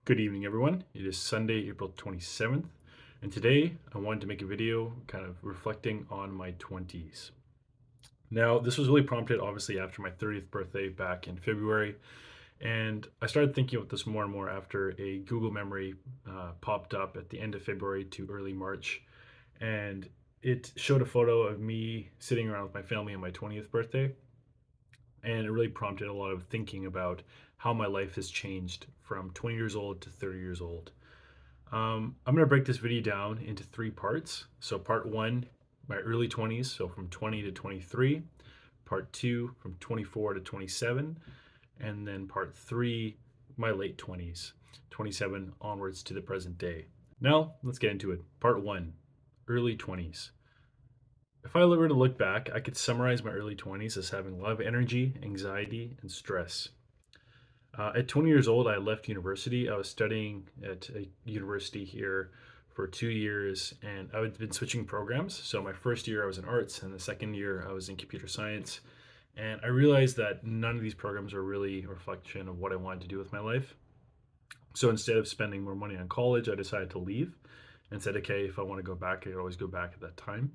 Good evening, everyone. It is Sunday, April 27th, and today I wanted to make a video kind of reflecting on my 20s. Now, this was really prompted obviously after my 30th birthday back in February, and I started thinking about this more and more after a Google memory popped up at the end of February to early March, and it showed a photo of me sitting around with my family on my 20th birthday, and it really prompted a lot of thinking about how my life has changed from 20 years old to 30 years old. I'm going to break this video down into three parts. So, part one, my early 20s, so from 20 to 23, part two, from 24 to 27, and then part three, my late 20s, 27 onwards to the present day. Now, let's get into it. Part one, early 20s. If I were to look back, I could summarize my early 20s as having a lot of energy, anxiety, and stress. At 20 years old, I left university. I was studying at a university here for 2 years, and I had been switching programs. So my first year I was in arts, and the second year I was in computer science. And I realized that none of these programs were really a reflection of what I wanted to do with my life. So instead of spending more money on college, I decided to leave and said, okay, if I want to go back, I could always go back at that time.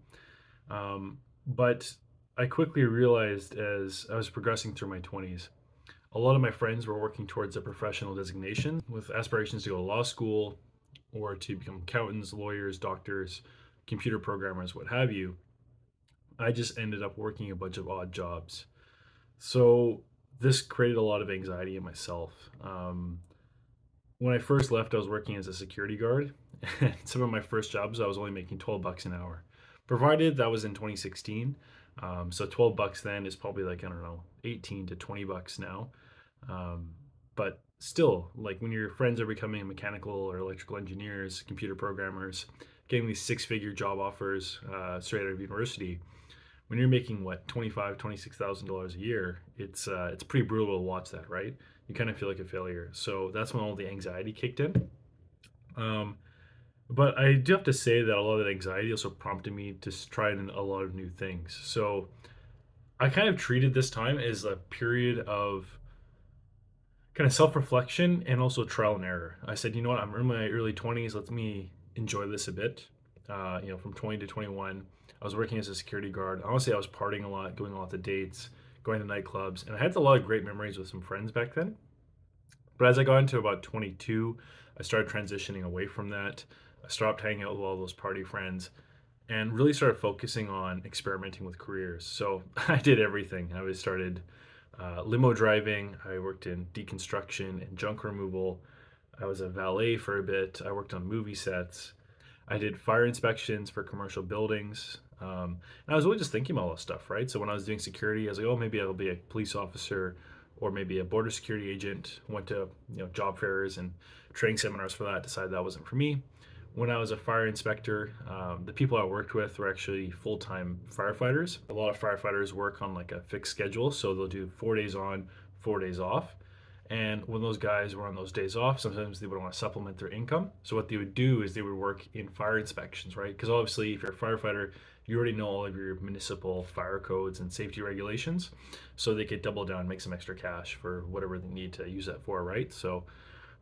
But I quickly realized as I was progressing through my 20s, a lot of my friends were working towards a professional designation with aspirations to go to law school or to become accountants, lawyers, doctors, computer programmers, what have you. I just ended up working a bunch of odd jobs. So this created a lot of anxiety in myself. When I first left, I was working as a security guard. And some of my first jobs, I was only making 12 bucks an hour, provided that was in 2016. So 12 bucks then is probably like, I don't know, 18 to 20 bucks now. But still, like when your friends are becoming mechanical or electrical engineers, computer programmers, getting these six-figure job offers straight out of university, when you're making what $26,000 a year, it's pretty brutal to watch that, right? You kind of feel like a failure. So that's when all the anxiety kicked in. Um, but I do have to say that a lot of that anxiety also prompted me to try a lot of new things. So I kind of treated this time as a period of kind of self-reflection and also trial and error. I said, you know what, I'm in my early 20s. Let me enjoy this a bit. From 20 to 21, I was working as a security guard. Honestly, I was partying a lot, going on lots of dates, going to nightclubs, and I had a lot of great memories with some friends back then. But as I got into about 22, I started transitioning away from that. I stopped hanging out with all those party friends and really started focusing on experimenting with careers. So I did everything. I was started limo driving. I worked in deconstruction and junk removal. I was a valet for a bit. I worked on movie sets. I did fire inspections for commercial buildings. And I was really just thinking about all this stuff, right? So when I was doing security, I was like, oh, maybe I'll be a police officer or maybe a border security agent. Went to job fairs and training seminars for that. Decided that wasn't for me. When I was a fire inspector, the people I worked with were actually full-time firefighters. A lot of firefighters work on like a fixed schedule, so they'll do 4 days on, 4 days off. And when those guys were on those days off, sometimes they would want to supplement their income. So what they would do is they would work in fire inspections, right? Because obviously, if you're a firefighter, you already know all of your municipal fire codes and safety regulations. So they could double down, make some extra cash for whatever they need to use that for, right? So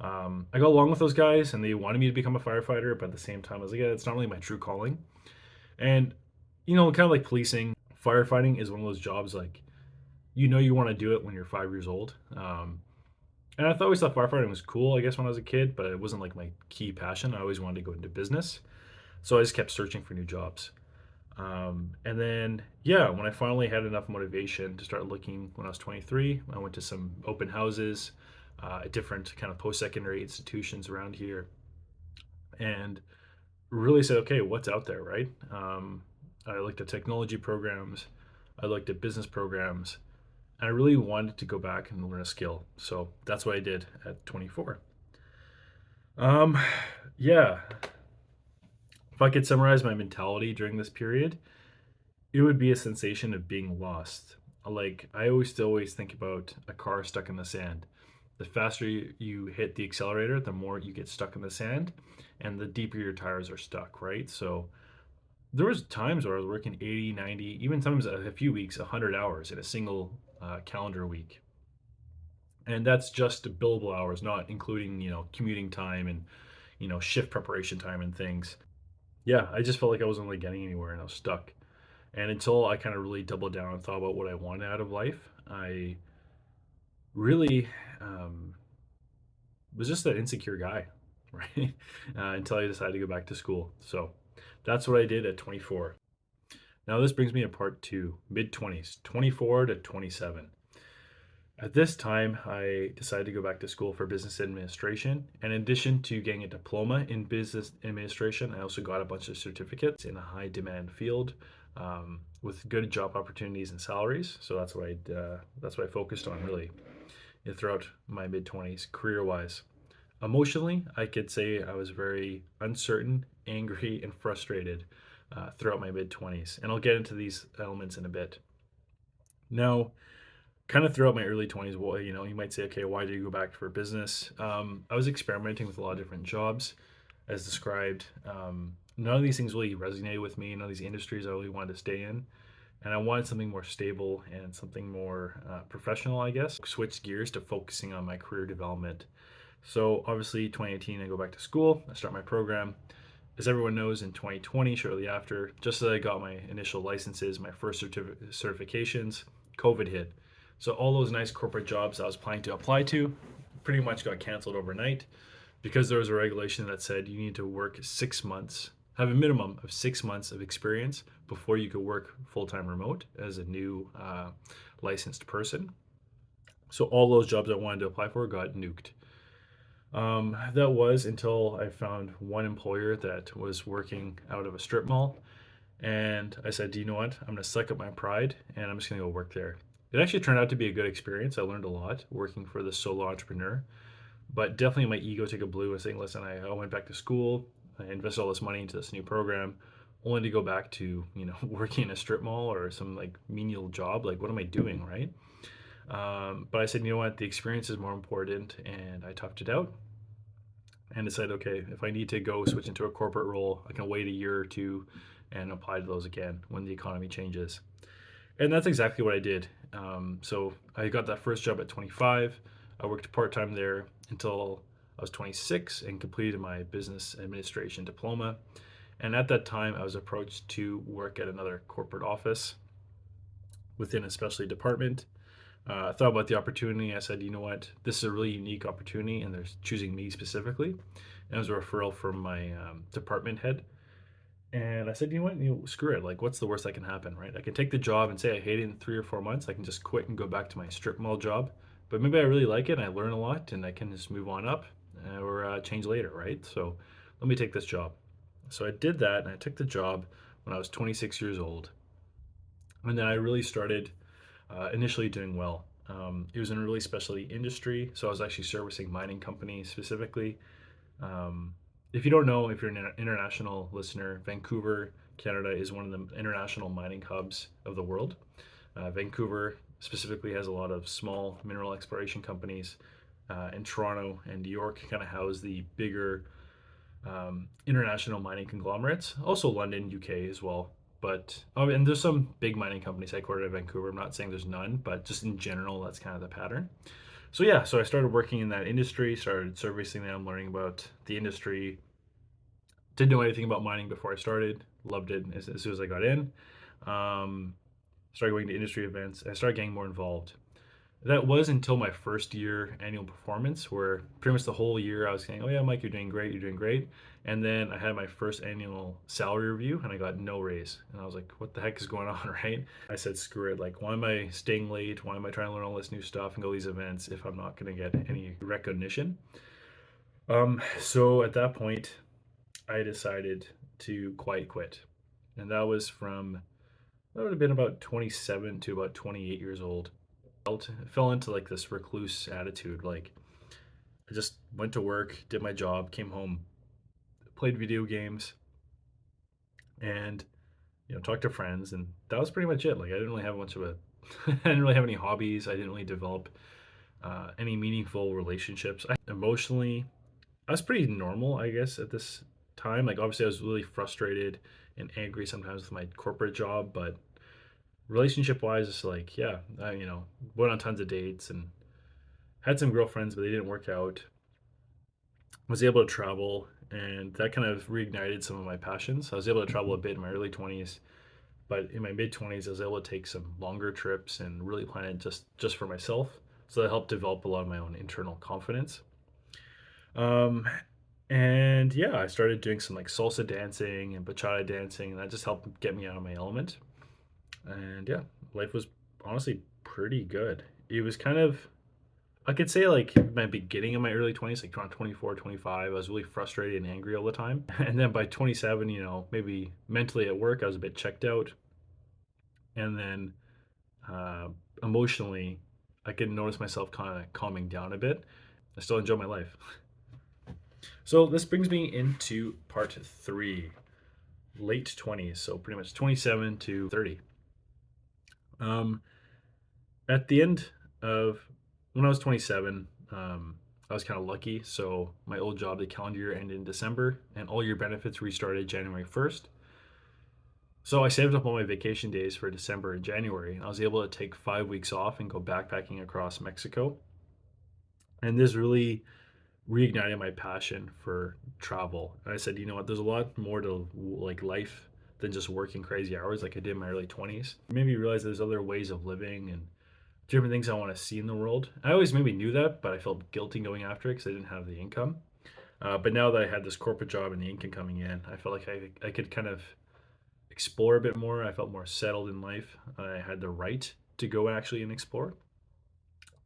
I got along with those guys, and they wanted me to become a firefighter, but at the same time, I was like, yeah, it's not really my true calling. And kind of like policing, firefighting is one of those jobs like you want to do it when you're 5 years old. And I always thought firefighting was cool, I guess, when I was a kid, but it wasn't like my key passion. I always wanted to go into business, so I just kept searching for new jobs. And then, yeah, when I finally had enough motivation to start looking when I was 23, I went to some open houses at different kind of post-secondary institutions around here, and really said, okay, what's out there, right? I looked at technology programs, I looked at business programs, and I really wanted to go back and learn a skill. So that's what I did at 24. Um, yeah, if I could summarize my mentality during this period, it would be a sensation of being lost. Like I always think about a car stuck in the sand. The faster you hit the accelerator, the more you get stuck in the sand, and the deeper your tires are stuck, right? So there was times where I was working 80, 90, even sometimes a few weeks, 100 hours in a single calendar week. And that's just billable hours, not including, commuting time and, shift preparation time and things. Yeah, I just felt like I wasn't really getting anywhere and I was stuck. And until I kind of really doubled down and thought about what I wanted out of life, I really um, was just an insecure guy, right? Until I decided to go back to school. So that's what I did at 24. Now, this brings me to part two, mid 20s, 24 to 27. At this time, I decided to go back to school for business administration. And in addition to getting a diploma in business administration, I also got a bunch of certificates in a high demand field with good job opportunities and salaries. So that's what I focused on really throughout my mid 20s, career wise. Emotionally, I could say I was very uncertain, angry, and frustrated throughout my mid 20s. And I'll get into these elements in a bit. Now, kind of throughout my early 20s, well, you might say, okay, why did you go back for business? I was experimenting with a lot of different jobs as described. None of these things really resonated with me. None of these industries I really wanted to stay in. And I wanted something more stable and something more professional, I guess. Switched gears to focusing on my career development. So obviously 2018, I go back to school, I start my program. As everyone knows, in 2020, shortly after, just as I got my initial licenses, my first certifications, COVID hit. So all those nice corporate jobs I was planning to apply to pretty much got canceled overnight because there was a regulation that said you need to work 6 months, have a minimum of 6 months of experience before you could work full-time remote as a new licensed person. So all those jobs I wanted to apply for got nuked. That was until I found one employer that was working out of a strip mall. And I said, do you know what? I'm going to suck up my pride and I'm just going to go work there. It actually turned out to be a good experience. I learned a lot working for the solo entrepreneur, but definitely my ego took a blew and saying, listen, I went back to school. I invested all this money into this new program only to go back to, working in a strip mall or some like menial job. Like, what am I doing? Right. But I said, you know what? The experience is more important. And I toughed it out and decided, okay, if I need to go switch into a corporate role, I can wait a year or two and apply to those again when the economy changes. And that's exactly what I did. So I got that first job at 25. I worked part time there until I was 26 and completed my business administration diploma. And at that time, I was approached to work at another corporate office within a specialty department. I thought about the opportunity. I said, you know what, this is a really unique opportunity, and they're choosing me specifically. And it was a referral from my department head. And I said, you know what, screw it. Like, what's the worst that can happen, right? I can take the job and say I hate it in 3 or 4 months. I can just quit and go back to my strip mall job. But maybe I really like it and I learn a lot and I can just move on up or change later, right? So let me take this job. So I did that and I took the job when I was 26 years old. And then I really started initially doing well. It was in a really specialty industry, so I was actually servicing mining companies specifically. Um, if you don't know, if you're an international listener, Vancouver, Canada is one of the international mining hubs of the world. Vancouver specifically has a lot of small mineral exploration companies, and Toronto and New York kind of house the bigger international mining conglomerates. Also, London, UK as well. But and there's some big mining companies headquartered in Vancouver. I'm not saying there's none, but just in general, that's kind of the pattern. So yeah, so I started working in that industry, started servicing them, learning about the industry. Didn't know anything about mining before I started. Loved it as soon as I got in. Um, Started going to industry events. I started getting more involved. That was until my first year annual performance, where pretty much the whole year I was saying, "Oh yeah, Mike, you're doing great, you're doing great." And then I had my first annual salary review, and I got no raise. And I was like, "What the heck is going on?" Right? I said, "Screw it! Like, why am I staying late? Why am I trying to learn all this new stuff and go to these events if I'm not going to get any recognition?" So at that point, I decided to quiet quit, and that was from that would have been about 27 to about 28 years old. Fell into like this recluse attitude. Like I just went to work, did my job, came home, played video games, and talked to friends, and that was pretty much it. Like I didn't really have much of a, I didn't really have any hobbies. I didn't really develop any meaningful relationships. Emotionally, I was pretty normal, I guess, at this time. Like obviously, I was really frustrated and angry sometimes with my corporate job, but relationship wise, it's like yeah, I went on tons of dates and Had some girlfriends, but they didn't work out. Was able to travel, and that kind of reignited some of my passions. I was able to travel a bit in my early 20s, but in my mid 20s, I was able to take some longer trips and really plan it just for myself. So that helped develop a lot of my own internal confidence. Um, and yeah, I started doing some like salsa dancing and bachata dancing, and that just helped get me out of my element. And yeah, life was honestly pretty good. It was kind of, I could say like my beginning of my early 20s, like around 24, 25, I was really frustrated and angry all the time. And then by 27, maybe mentally at work, I was a bit checked out. And then uh, emotionally, I could notice myself kind of calming down a bit. I still enjoy my life. So this brings me into part three, late 20s. So pretty much 27 to 30. Um, at the end of when I was 27, I was kind of lucky. So my old job, the calendar year ended in December, and all your benefits restarted January 1st. So I saved up all my vacation days for December and January, and I was able to take 5 weeks off and go backpacking across Mexico. And this really reignited my passion for travel. And I said, you know what, there's a lot more to like life than just working crazy hours like I did in my early 20s. It made me realize there's other ways of living and different things I want to see in the world. I always maybe knew that, but I felt guilty going after it because I didn't have the income. But now that I had this corporate job and the income coming in, I felt like I could kind of explore a bit more. I felt more settled in life. I had the right to go actually and explore.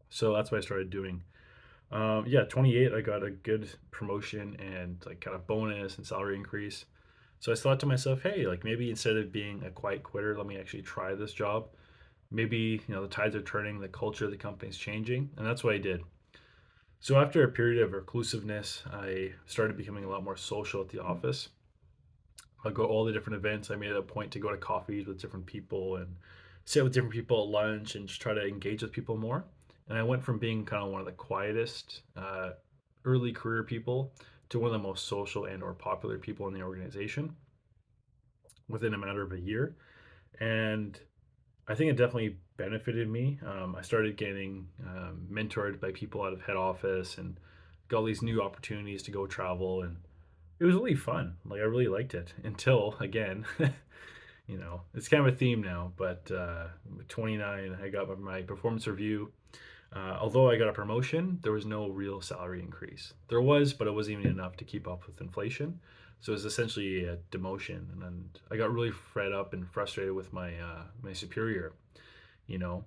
So that's what I started doing. Yeah, 28, I got a good promotion and like kind of bonus and salary increase. So I thought to myself, hey, like maybe instead of being a quiet quitter, let me actually try this job. Maybe, the tides are turning, the culture of the company is changing. And that's what I did. So after a period of reclusiveness, I started becoming a lot more social at the office. I go to all the different events. I made it a point to go to coffees with different people and sit with different people at lunch and just try to engage with people more. And I went from being kind of one of the quietest early career people to one of the most social and or popular people in the organization within a matter of a year. And I think it definitely benefited me. I started getting mentored by people out of head office and got all these new opportunities to go travel, and it was really fun. Like I really liked it until again, it's kind of a theme now. But 29, I got my performance review. Although I got a promotion, there was no real salary increase. There was, but it wasn't even enough to keep up with inflation. So it was essentially a demotion, and I got really fed up and frustrated with my superior. You know,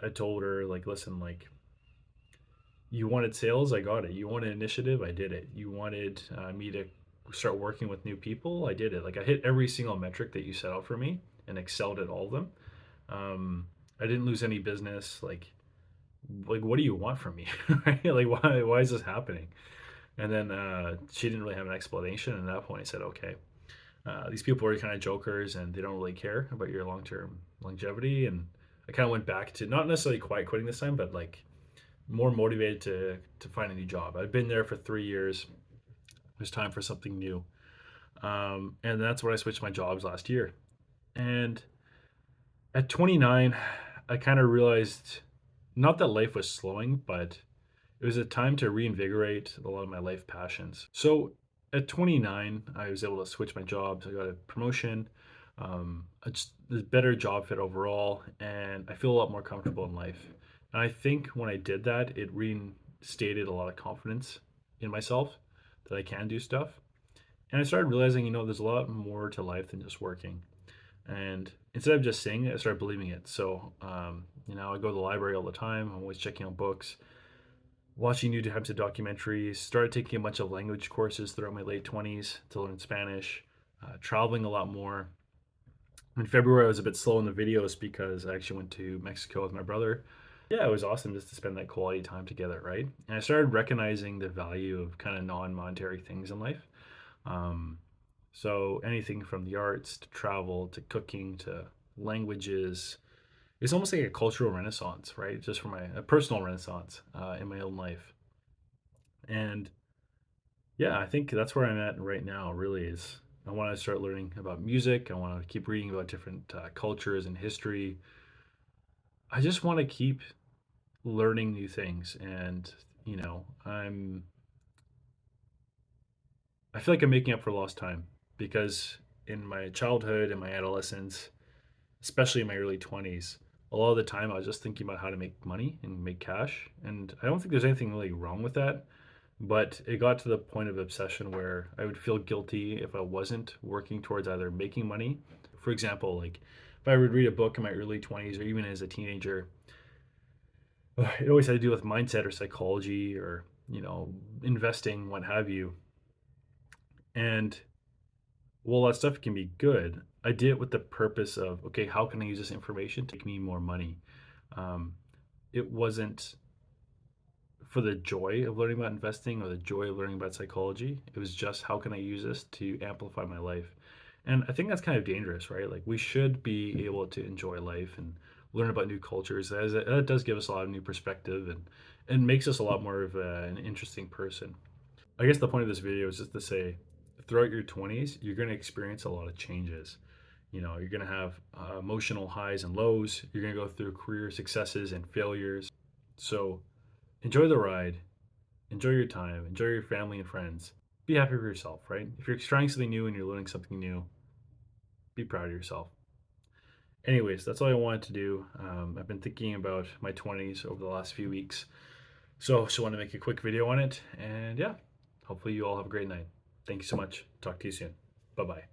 I told her like, listen, like you wanted sales, I got it. You wanted initiative, I did it. You wanted me to start working with new people, I did it. Like I hit every single metric that you set out for me and excelled at all of them. I didn't lose any business. Like what do you want from me? Right? Like why is this happening? And then she didn't really have an explanation. And at that point, I said, okay, these people are kind of jokers and they don't really care about your long term longevity. And I kind of went back to not necessarily quite quitting this time, but like more motivated to find a new job. I've been there for 3 years. It was time for something new. And that's when I switched my jobs last year. And at 29, I kind of realized not that life was slowing, but it was a time to reinvigorate a lot of my life passions. So at 29, I was able to switch my jobs. I got a promotion, just a better job fit overall, and I feel a lot more comfortable in life. And I think when I did that, it reinstated a lot of confidence in myself that I can do stuff. And I started realizing, there's a lot more to life than just working. And instead of just saying it, I started believing it. So, I go to the library all the time. I'm always checking out books, watching new types of documentaries, started taking a bunch of language courses throughout my late 20s to learn Spanish, traveling a lot more. In February, I was a bit slow in the videos because I actually went to Mexico with my brother. Yeah, it was awesome just to spend that quality time together, right? And I started recognizing the value of kind of non-monetary things in life. Um, so anything from the arts to travel to cooking to languages, it's almost like a cultural renaissance, right? Just for a personal renaissance in my own life. And yeah, I think that's where I'm at right now, really, is I want to start learning about music. I want to keep reading about different cultures and history. I just want to keep learning new things. And, you know, I feel like I'm making up for lost time because in my childhood and my adolescence, especially in my early 20s, a lot of the time I was just thinking about how to make money and make cash. And I don't think there's anything really wrong with that. But it got to the point of obsession where I would feel guilty if I wasn't working towards either making money. For example, like if I would read a book in my early 20s or even as a teenager, it always had to do with mindset or psychology or, investing, what have you. And while that stuff can be good, I did it with the purpose of, okay, how can I use this information to make me more money? Um, it wasn't for the joy of learning about investing or the joy of learning about psychology. It was just how can I use this to amplify my life? And I think that's kind of dangerous, right? Like we should be able to enjoy life and learn about new cultures. As it does give us a lot of new perspective and makes us a lot more of an interesting person. I guess the point of this video is just to say, throughout your 20s, you're going to experience a lot of changes. You're going to have emotional highs and lows. You're going to go through career successes and failures. So enjoy the ride, enjoy your time, enjoy your family and friends. Be happy for yourself, right? If you're trying something new and you're learning something new, be proud of yourself. Anyways, that's all I wanted to do. I've been thinking about my 20s over the last few weeks. So just want to make a quick video on it. And yeah, hopefully you all have a great night. Thank you so much. Talk to you soon. Bye bye.